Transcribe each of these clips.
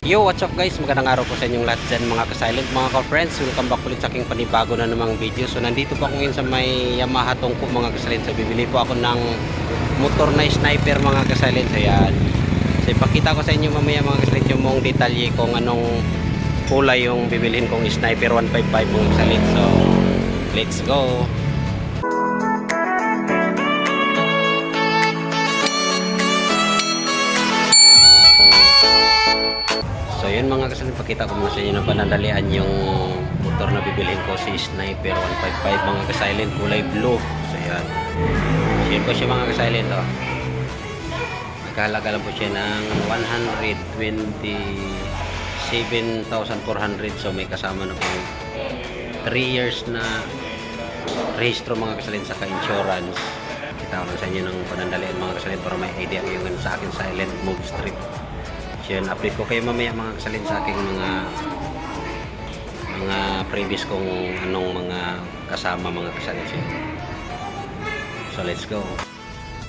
Yo, what's up guys? Magandang araw po sa inyong lahat dyan mga ka-silent, mga ka-friends. Welcome back ulit sa aking panibago na namang video. So nandito po ako ngayon sa may Yamaha Tongko mga ka-silent. So bibili po ako ng motor na sniper mga ka-silent. So yan. So ipakita ko sa inyo mamaya mga ka-silent yung mong detalye kung anong kulay yung bibilihin kong sniper 155 mga ka-silent. So let's go. So yun mga kasalin, pakita ko muna sa inyo ng panandalian yung motor na bibilhin ko, si Sniper 155 mga kasilent, kulay blue. So yan, share ko siya mga kasilent. Nagkahalaga lang po siya ng 127,400. So may kasama na pong 3 years na rehistro mga kasilent, saka insurance. Kita ko lang sa inyo ng panandalian mga kasilent para may idea kayo sa akin silent move strip. Yan, update ko kayo mamaya mga kasalin sa aking mga previous kong anong mga kasama mga kasalin. So let's go.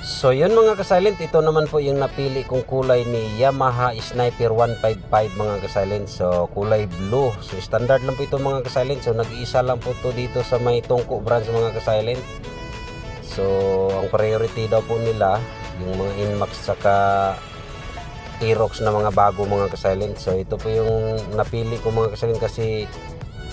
So yun mga kasilent, ito naman po yung napili kong kulay ni Yamaha Sniper 155 mga kasilent. So kulay blue. So standard lang po ito mga kasilent. So nag-iisa lang po ito dito sa may Tongko branch mga kasilent. So ang priority daw po nila yung mga Inmax saka Aerox na mga bago mga kasilent. So ito po yung napili ko mga kasilent kasi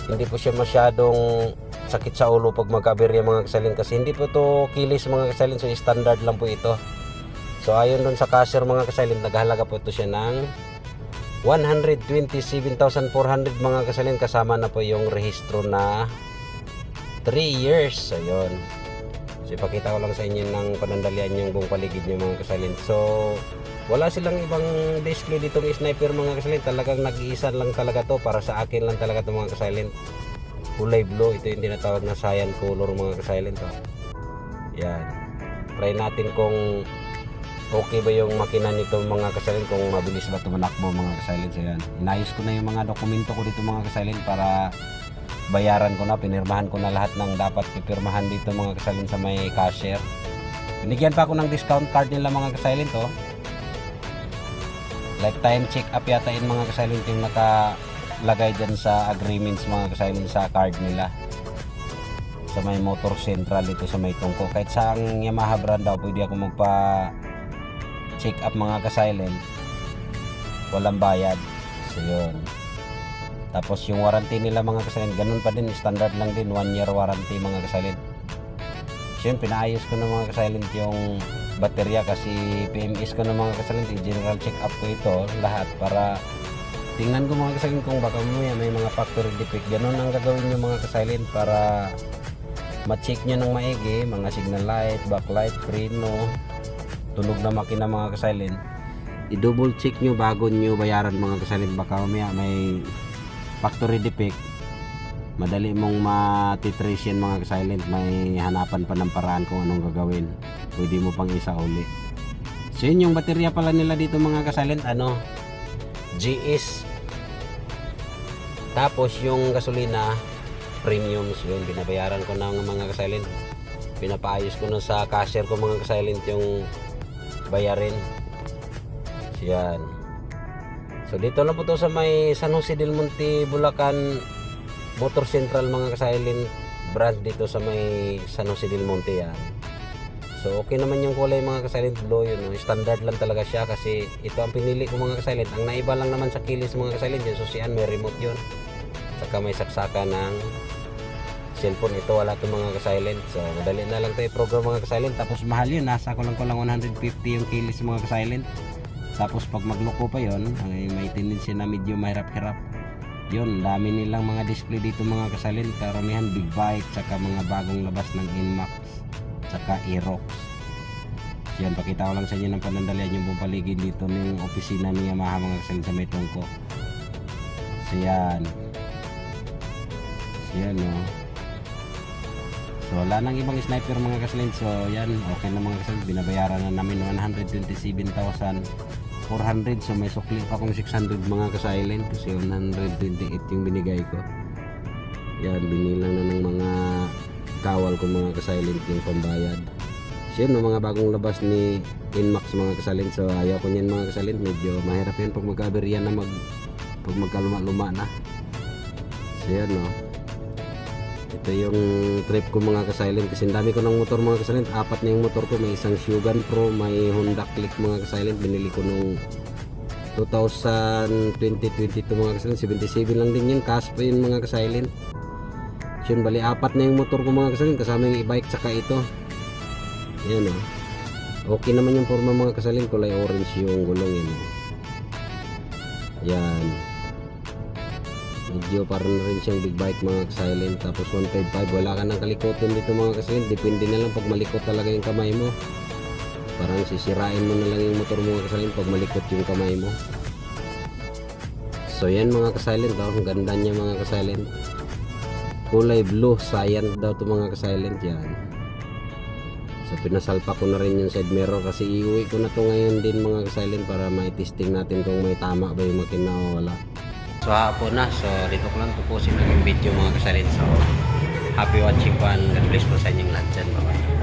hindi po siya masyadong sakit sa ulo pag magkaberya mga kasilent, kasi hindi po ito kilis mga kasilent. So standard lang po ito. So ayon dun sa cashier mga kasilent, naghahalaga po ito siya ng 127,400 mga kasilent, kasama na po yung rehistro na 3 years. So yun. So ipakita ko lang sa inyo ng panandalian yung buong paligid niyo mga kasilent. So wala silang ibang display ditong sniper mga kasilent. Talagang nag-iisa lang talaga to. Para sa akin lang talaga to mga kasilent. Kulay blue. Ito yung tinatawag na cyan color mga kasilent. Yan. Try natin kung okay ba yung makina nito mga kasilent. Kung mabilis ba tumanakbo mga kasilent. So yan. Inayos ko na yung mga dokumento ko dito mga kasilent para bayaran ko na. Pinirmahan ko na lahat ng dapat pipirmahan dito mga kasilent sa may cashier. Binigyan pa ako ng discount card nila mga kasilent. Lifetime check up yata yun mga kasilent yung nakalagay dyan sa agreements mga kasilent sa card nila sa may Motor Central dito sa may Tongko. Kahit sa ang Yamaha brand daw pwede ako magpa check up mga kasilent, walang bayad. So yun. Tapos yung warranty nila mga kasilent, ganun pa din, standard lang din, 1 year warranty mga kasilent. So yun, pinaayos ko na mga kasilent yung baterya kasi PMS ko na mga kasalint, general check up ko ito lahat para tingnan ko mga kasalint kung baka may mga factory defect. Ganun ang gagawin nyo mga kasalint para ma-check nyo ng maigi mga signal light, backlight, preno, tunog na makina mga kasalint. I-double check nyo bago nyo bayaran mga kasalint. Baka may factory defect, madali mong matitrace yan mga kasilent. May hanapan pa ng paraan kung anong gagawin. Pwede mo pang isa uli. So yun yung baterya pala nila dito mga kasilent, GS. Tapos yung gasolina premium. So yun, binabayaran ko ng mga kasilent. Pinapaayos ko na sa cashier ko mga kasilent yung bayarin. So yan. So dito lang po to sa may San Jose del Monte, Bulacan Motor Central mga kasilent brand dito sa may San Jose del Monte yan. So okay naman yung kulay mga kasilent, blue yun. Standard lang talaga siya kasi ito ang pinili ko mga kasilent. Ang naiba lang naman sa kilis mga kasilent yun. So siyan may remote yun. Saka may saksaka ng cellphone. Ito wala itong mga kasilent. So madali na lang tayo program mga kasilent. Tapos mahal yun. Nasa ko lang 150 yung kilis mga kasilent. Tapos pag magloko pa yun, may tendency na medyo mahirap-hirap. Yun, dami nilang mga display dito mga kasilent. Karamihan big bike, saka mga bagong labas ng Inmax, saka Aerox. Yan, pakita ko lang sa inyo ng panandalian yung buong paligid dito ng opisina ni Yamaha mga kasilent sa may Tongko. So yan. So yan So wala nang ibang sniper mga kasilent. So yan, okay na mga kasilent. Binabayaran na namin 127,400. So may sukli pa akong 600 mga kasilent kasi 128 yung binigay ko. Yan, binilang na ng mga kawal ko mga kasilent yung pambayad. So yun, mga bagong labas ni Inmax mga kasilent. So ayaw ko niyan mga kasilent, medyo mahirap yan pag magkaberya na pag magkaluma-luma na. So yan no. Ito yung trip ko mga ka-silent kasi dami ko ng motor mga ka-silent. 4 na yung motor ko, may isang Shogun Pro, may Honda Click mga ka-silent, binili ko nung 2022 mga ka-silent. 77 lang din yun, cash pa yun mga ka-silent. So yun, bali 4 na yung motor ko mga ka-silent kasama yung e-bike tsaka ito. Yan o. Okay naman yung forma mga ka-silent, kulay orange yung gulong yun. Yan. Medyo parang na rin siyang big bike mga ka-silent. Tapos 155, wala ka nang kalikotin dito mga ka-silent. Depende na lang pag malikot talaga yung kamay mo. Parang sisirain mo na lang yung motor mga ka-silent pag malikot yung kamay mo. So yan mga ka-silent, ang ganda niya mga ka-silent. Kulay blue, cyan daw to mga ka-silent. Yan. So pinasalpa ko na rin yung side mirror kasi iuwi ko na to ngayon din mga ka-silent para mai-testing natin kung may tama ba yung makina o wala. So hapon na, so dito ko lang tupusin ng video mga ka-silent. So happy watching po and God bless po sa inyong lahat dyan. Bye bye.